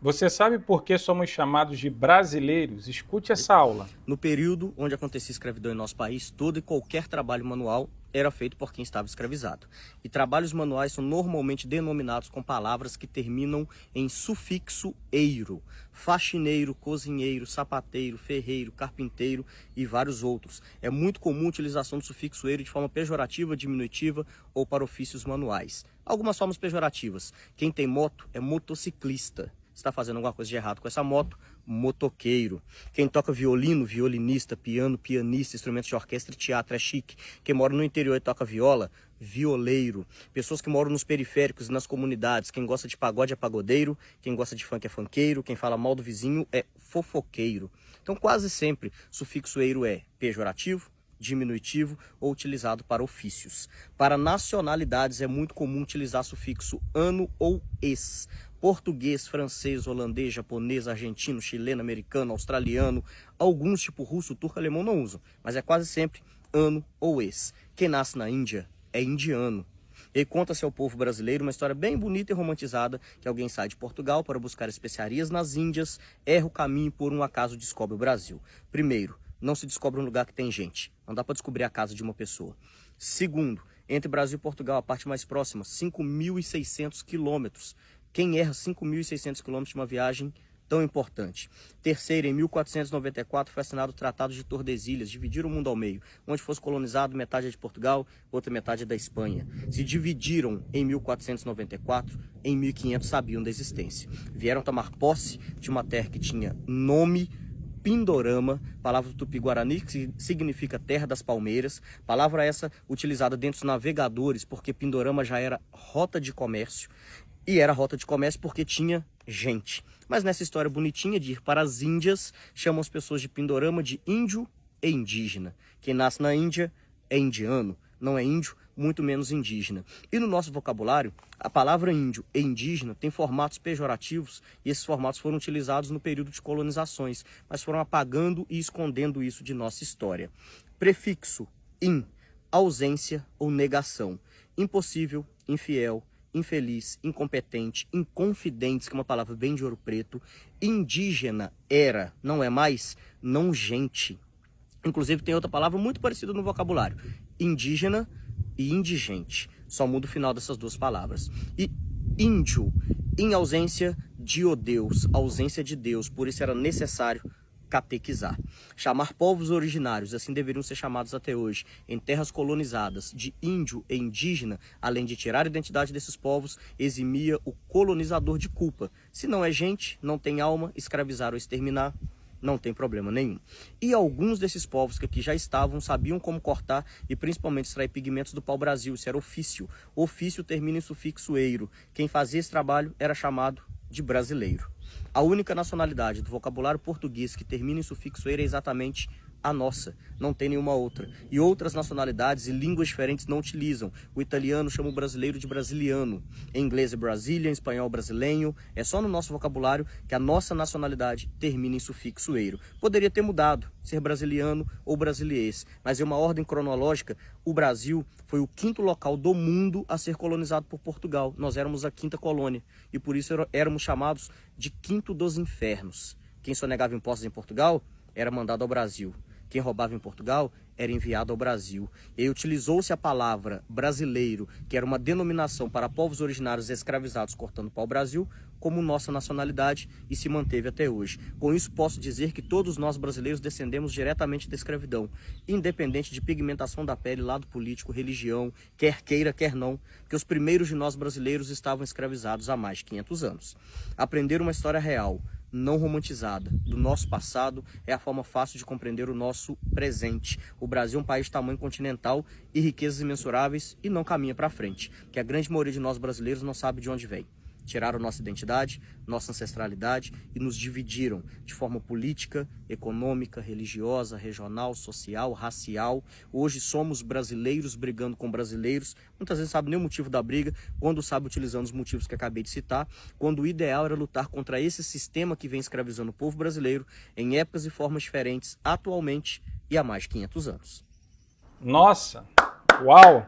Você sabe por que somos chamados de brasileiros? Escute essa aula. No período onde acontecia escravidão em nosso país, todo e qualquer trabalho manual era feito por quem estava escravizado. E trabalhos manuais são normalmente denominados com palavras que terminam em sufixo eiro. Faxineiro, cozinheiro, sapateiro, ferreiro, carpinteiro e vários outros. É muito comum a utilização do sufixo eiro de forma pejorativa, diminutiva ou para ofícios manuais. Algumas formas pejorativas. Quem tem moto é motociclista. Está fazendo alguma coisa de errado com essa moto, motoqueiro. Quem toca violino, violinista, piano, pianista, instrumentos de orquestra e teatro é chique. Quem mora no interior e toca viola, violeiro. Pessoas que moram nos periféricos e nas comunidades, quem gosta de pagode é pagodeiro, quem gosta de funk é funkeiro, quem fala mal do vizinho é fofoqueiro. Então quase sempre sufixo eiro é pejorativo, diminutivo ou utilizado para ofícios. Para nacionalidades é muito comum utilizar sufixo ano ou ex. Português, francês, holandês, japonês, argentino, chileno, americano, australiano, alguns tipo russo, turco, alemão não usam, mas é quase sempre ano ou ex. Quem nasce na Índia é indiano. E conta-se ao povo brasileiro uma história bem bonita e romantizada, que alguém sai de Portugal para buscar especiarias nas Índias, erra o caminho e por um acaso descobre o Brasil. Primeiro, não se descobre um lugar que tem gente. Não dá para descobrir a casa de uma pessoa. Segundo, entre Brasil e Portugal, a parte mais próxima, 5.600 quilômetros. Quem erra 5.600 quilômetros de uma viagem tão importante? Terceiro, em 1494 foi assinado o Tratado de Tordesilhas, dividiram o mundo ao meio. Onde fosse colonizado, metade é de Portugal, outra metade é da Espanha. Se dividiram em 1494, em 1500 sabiam da existência. Vieram tomar posse de uma terra que tinha nome Pindorama, palavra do Tupi-Guarani, que significa terra das palmeiras, palavra essa utilizada dentro dos navegadores, porque Pindorama já era rota de comércio, e era rota de comércio porque tinha gente. Mas nessa história bonitinha de ir para as Índias, chamam as pessoas de Pindorama de índio e indígena. Quem nasce na Índia é indiano, não é índio, muito menos indígena. E no nosso vocabulário, a palavra índio e indígena tem formatos pejorativos e esses formatos foram utilizados no período de colonizações, mas foram apagando e escondendo isso de nossa história. Prefixo in, ausência ou negação. Impossível, infiel, infeliz, incompetente, inconfidentes, que é uma palavra bem de Ouro Preto. Indígena era, não é mais, não gente. Inclusive tem outra palavra muito parecida no vocabulário. Indígena e indigente. Só muda o final dessas duas palavras. E índio, em ausência de o Deus, ausência de Deus, por isso era necessário catequizar. Chamar povos originários, assim deveriam ser chamados até hoje, em terras colonizadas, de índio e indígena, além de tirar a identidade desses povos, eximia o colonizador de culpa. Se não é gente, não tem alma, escravizar ou exterminar, não tem problema nenhum. E alguns desses povos que aqui já estavam sabiam como cortar e principalmente extrair pigmentos do pau-brasil. Isso era ofício. Ofício termina em sufixo eiro. Quem fazia esse trabalho era chamado de brasileiro. A única nacionalidade do vocabulário português que termina em sufixo eiro é exatamente a nossa, não tem nenhuma outra. E outras nacionalidades e línguas diferentes não utilizam. O italiano chama o brasileiro de brasiliano. Em inglês é Brazilian, em espanhol brasileiro. É só no nosso vocabulário que a nossa nacionalidade termina em sufixo eiro. Poderia ter mudado, ser brasiliano ou brasiliense, mas em uma ordem cronológica, o Brasil foi o quinto local do mundo a ser colonizado por Portugal. Nós éramos a quinta colônia e por isso éramos chamados de quinto dos infernos. Quem sonegava impostos em Portugal era mandado ao Brasil. Quem roubava em Portugal era enviado ao Brasil. E aí utilizou-se a palavra brasileiro, que era uma denominação para povos originários escravizados cortando pau-brasil, como nossa nacionalidade e se manteve até hoje. Com isso posso dizer que todos nós brasileiros descendemos diretamente da escravidão, independente de pigmentação da pele, lado político, religião, quer queira, quer não, porque os primeiros de nós brasileiros estavam escravizados há mais de 500 anos. Aprender uma história real, não romantizada, do nosso passado é a forma fácil de compreender o nosso presente. O Brasil é um país de tamanho continental e riquezas imensuráveis e não caminha para frente, que a grande maioria de nós brasileiros não sabe de onde vem. Tiraram nossa identidade, nossa ancestralidade e nos dividiram de forma política, econômica, religiosa, regional, social, racial. Hoje somos brasileiros brigando com brasileiros, muitas vezes sabe nem o motivo da briga, quando sabe utilizando os motivos que acabei de citar, quando o ideal era lutar contra esse sistema que vem escravizando o povo brasileiro em épocas e formas diferentes atualmente e há mais de 500 anos. Nossa, uau!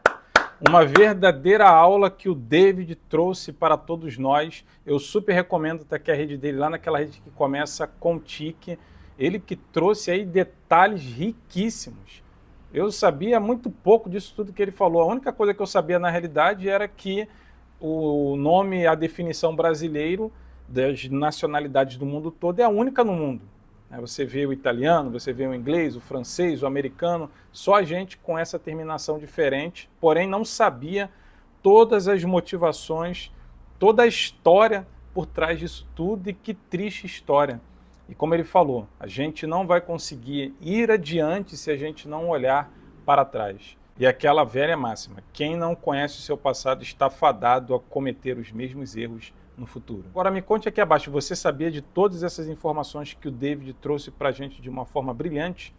Uma verdadeira aula que o David trouxe para todos nós. Eu super recomendo estar aqui a rede dele, lá naquela rede que começa com tique. Ele que trouxe aí detalhes riquíssimos. Eu sabia muito pouco disso tudo que ele falou. A única coisa que eu sabia na realidade era que o nome, a definição brasileiro das nacionalidades do mundo todo é a única no mundo. Você vê o italiano, você vê o inglês, o francês, o americano, só a gente com essa terminação diferente, porém não sabia todas as motivações, toda a história por trás disso tudo, e que triste história. E como ele falou, a gente não vai conseguir ir adiante se a gente não olhar para trás. E aquela velha máxima, quem não conhece o seu passado está fadado a cometer os mesmos erros no futuro. Agora me conte aqui abaixo, você sabia de todas essas informações que o David trouxe para a gente de uma forma brilhante?